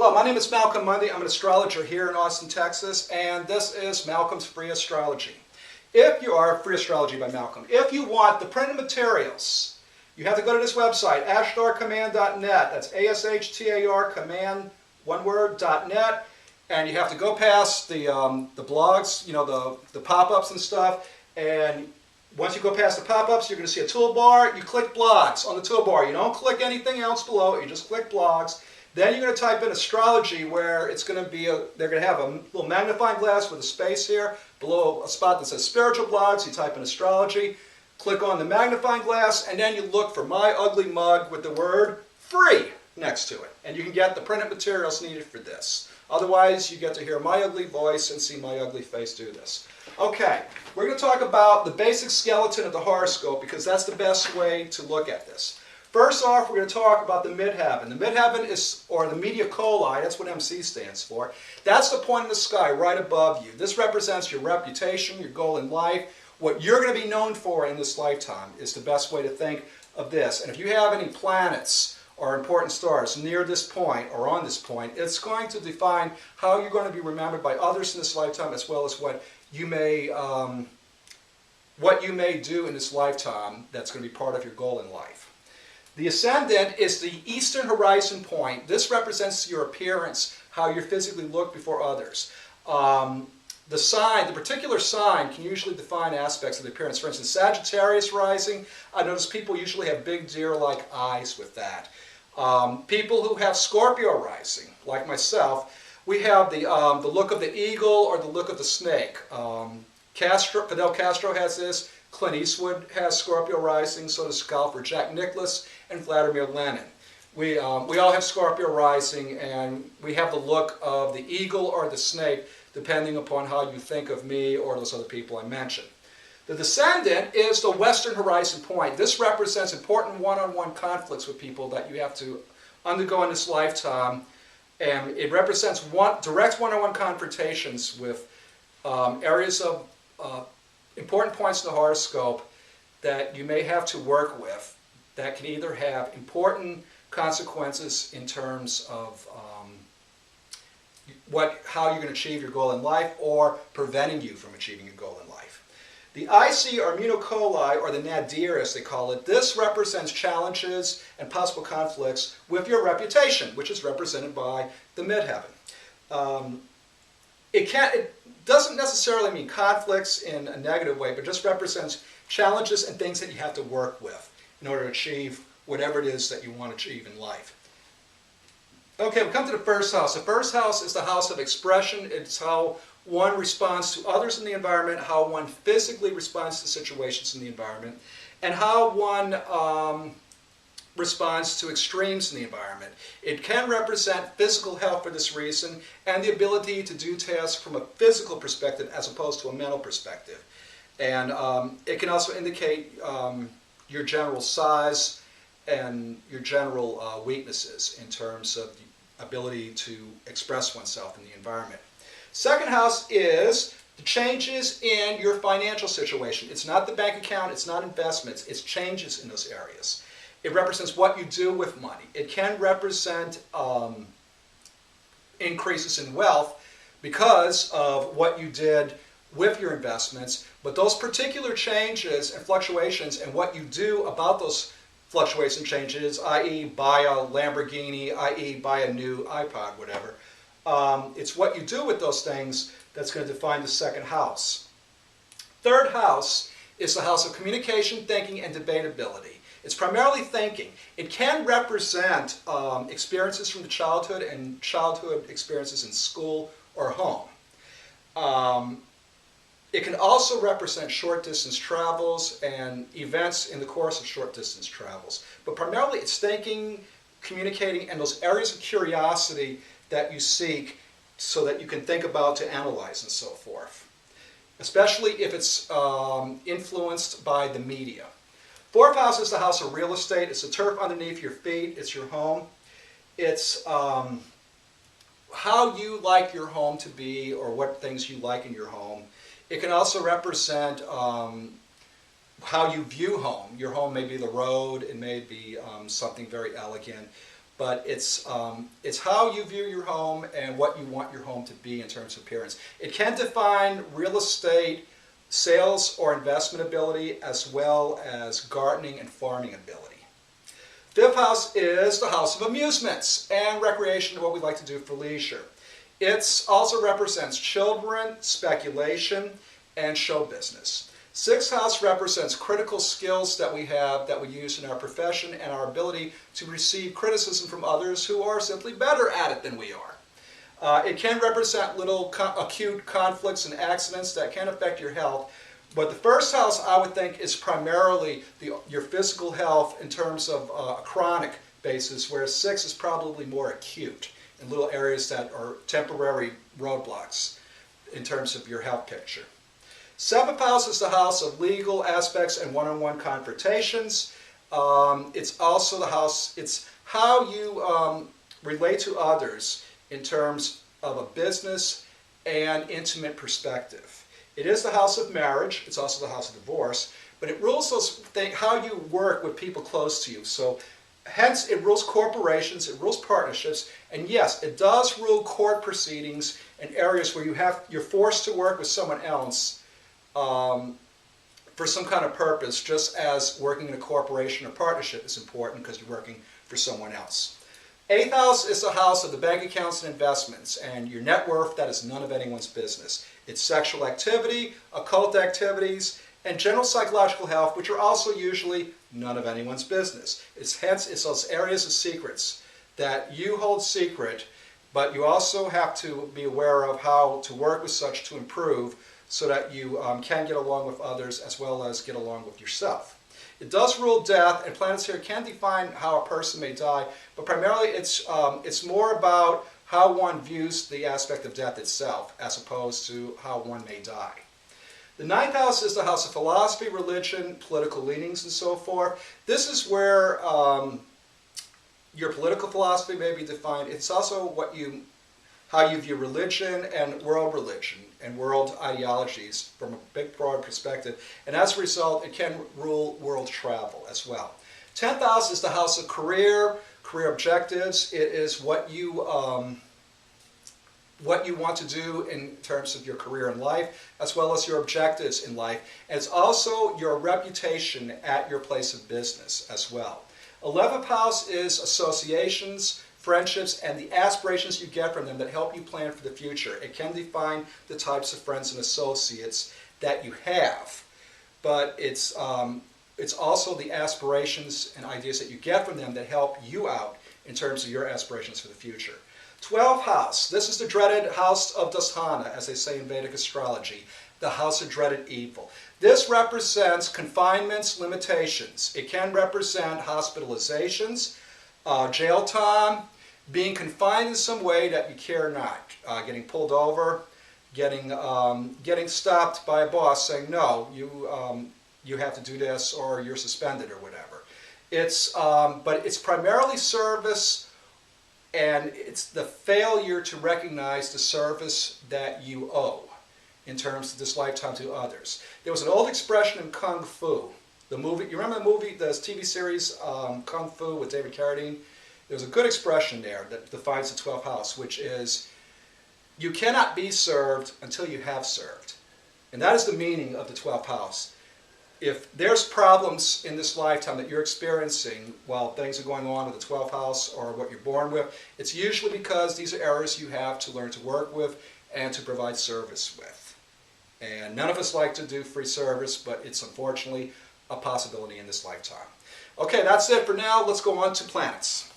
Hello, my name is Malcolm Mundy. I'm an astrologer here in Austin, Texas, and this is Malcolm's Free Astrology. If you are Free Astrology by Malcolm, if you want the printed materials, you have to go to this website, ashtarcommand.net. That's A-S-H-T-A-R command, one word, .net, and you have to go past the blogs, the pop-ups and stuff, and once you go past the pop-ups, you're going to see a toolbar. You click blogs on the toolbar. You don't click anything else below. You just click blogs. Then you're going to type in astrology, where it's going to be they're going to have a little magnifying glass with a space here below a spot that says spiritual blogs. You type in astrology, click on the magnifying glass, and then you look for my ugly mug with the word free next to it. And you can get the printed materials needed for this. Otherwise, you get to hear my ugly voice and see my ugly face do this. Okay, we're going to talk about the basic skeleton of the horoscope because that's the best way to look at this. First off, we're going to talk about the midheaven. The midheaven is, or the media coli, that's what MC stands for. That's the point in the sky right above you. This represents your reputation, your goal in life. What you're going to be known for in this lifetime is the best way to think of this. And if you have any planets or important stars near this point or on this point, it's going to define how you're going to be remembered by others in this lifetime, as well as what you may do in this lifetime that's going to be part of your goal in life. The ascendant is the eastern horizon point. This represents your appearance, how you physically look before others. The particular sign can usually define aspects of the appearance. For instance, Sagittarius rising, I notice people usually have big deer-like eyes with that. People who have Scorpio rising, like myself, we have the look of the eagle or the look of the snake. Fidel Castro has this. Clint Eastwood has Scorpio rising, so does golfer Jack Nicklaus and Vladimir Lenin. We all have Scorpio rising, and we have the look of the eagle or the snake, depending upon how you think of me or those other people I mentioned. The descendant is the western horizon point. This represents important one-on-one conflicts with people that you have to undergo in this lifetime, and it represents direct one-on-one confrontations with areas of important points in the horoscope that you may have to work with that can either have important consequences in terms of how you're going to achieve your goal in life or preventing you from achieving your goal in life. The IC or immunocoli, or the nadir as they call it, this represents challenges and possible conflicts with your reputation, which is represented by the midheaven. It doesn't necessarily mean conflicts in a negative way, but just represents challenges and things that you have to work with in order to achieve whatever it is that you want to achieve in life. Okay, we come to the first house. The first house is the house of expression. It's how one responds to others in the environment, how one physically responds to situations in the environment, and how one responds to extremes in the environment. It can represent physical health for this reason and the ability to do tasks from a physical perspective as opposed to a mental perspective. And it can also indicate your general size and your general weaknesses in terms of the ability to express oneself in the environment. Second house is the changes in your financial situation. It's not the bank account, it's not investments, it's changes in those areas. It represents what you do with money. It can represent increases in wealth because of what you did with your investments, but those particular changes and fluctuations and what you do about those fluctuations and changes, i.e. buy a Lamborghini, i.e. buy a new iPod, whatever, it's what you do with those things that's going to define the second house. Third house is the house of communication, thinking, and debatability. It's primarily thinking. It can represent experiences from the childhood and childhood experiences in school or home. It can also represent short-distance travels and events in the course of short-distance travels. But primarily it's thinking, communicating, and those areas of curiosity that you seek so that you can think about, to analyze, and so forth. Especially if it's influenced by the media. Fourth house is the house of real estate. It's the turf underneath your feet. It's your home. It's how you like your home to be, or what things you like in your home. It can also represent how you view home. Your home may be the road. It may be something very elegant. but it's how you view your home and what you want your home to be in terms of appearance. It can define real estate, sales or investment ability, as well as gardening and farming ability. Fifth house is the house of amusements and recreation, what we like to do for leisure. It also represents children, speculation, and show business. Sixth house represents critical skills that we have, that we use in our profession, and our ability to receive criticism from others who are simply better at it than we are. It can represent little acute conflicts and accidents that can affect your health. But the first house, I would think, is primarily your physical health in terms of a chronic basis, whereas 6 is probably more acute in little areas that are temporary roadblocks in terms of your health picture. Seventh house is the house of legal aspects and one-on-one confrontations. It's also the house, it's how you relate to others in terms of a business and intimate perspective. It is the house of marriage, it's also the house of divorce, but it rules those things, how you work with people close to you. So hence it rules corporations, it rules partnerships, and yes, it does rule court proceedings in areas where you're forced to work with someone else for some kind of purpose, just as working in a corporation or partnership is important because you're working for someone else. Eighth house is the house of the bank accounts and investments, and your net worth, that is none of anyone's business. It's sexual activity, occult activities, and general psychological health, which are also usually none of anyone's business. It's those areas of secrets that you hold secret, but you also have to be aware of how to work with such to improve, so that you can get along with others as well as get along with yourself. It does rule death, and planets here can define how a person may die, but primarily it's more about how one views the aspect of death itself as opposed to how one may die. The ninth house is the house of philosophy, religion, political leanings, and so forth. This is where your political philosophy may be defined. It's also how you view religion and world ideologies from a big, broad perspective. And as a result, it can rule world travel as well. 10th house is the house of career objectives. It is what you want to do in terms of your career in life, as well as your objectives in life. And it's also your reputation at your place of business as well. 11th house is associations, friendships, and the aspirations you get from them that help you plan for the future. It can define the types of friends and associates that you have, but it's also the aspirations and ideas that you get from them that help you out in terms of your aspirations for the future. 12th house, this is the dreaded house of Dasthana, as they say in Vedic astrology, the house of dreaded evil. This represents confinements, limitations. It can represent hospitalizations, jail time, being confined in some way that you care not, getting pulled over, getting stopped by a boss saying, no, you have to do this, or you're suspended, or whatever. But it's primarily service, and it's the failure to recognize the service that you owe in terms of this lifetime to others. There was an old expression in Kung Fu. The movie, you remember the movie, the TV series Kung Fu with David Carradine? There's a good expression there that defines the 12th house, which is, you cannot be served until you have served. And that is the meaning of the 12th house. If there's problems in this lifetime that you're experiencing while things are going on with the 12th house or what you're born with, it's usually because these are areas you have to learn to work with and to provide service with. And none of us like to do free service, but it's unfortunately a possibility in this lifetime. Okay, that's it for now. Let's go on to planets.